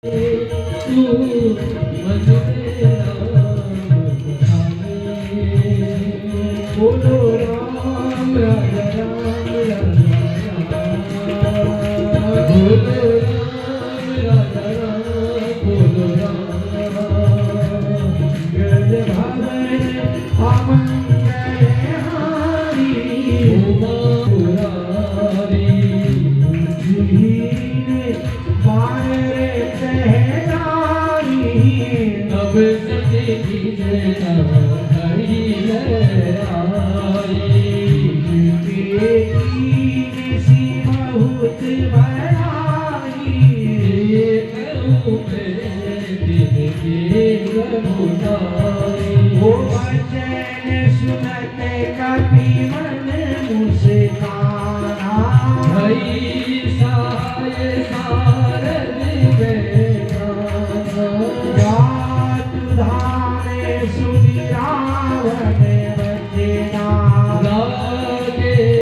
तू मुझे बोलो राम राजा राम राजा बोलो राम राजा राम बोलो राम गज भावे अमंगल हारी उमा मुरारी जीने मारे कहनारी अब सती जय हरि बहुत बड़ाई वो वचन सुनते कपि मन मुस्काना भई साय सारद बेगाना जात धारे सुनि रावण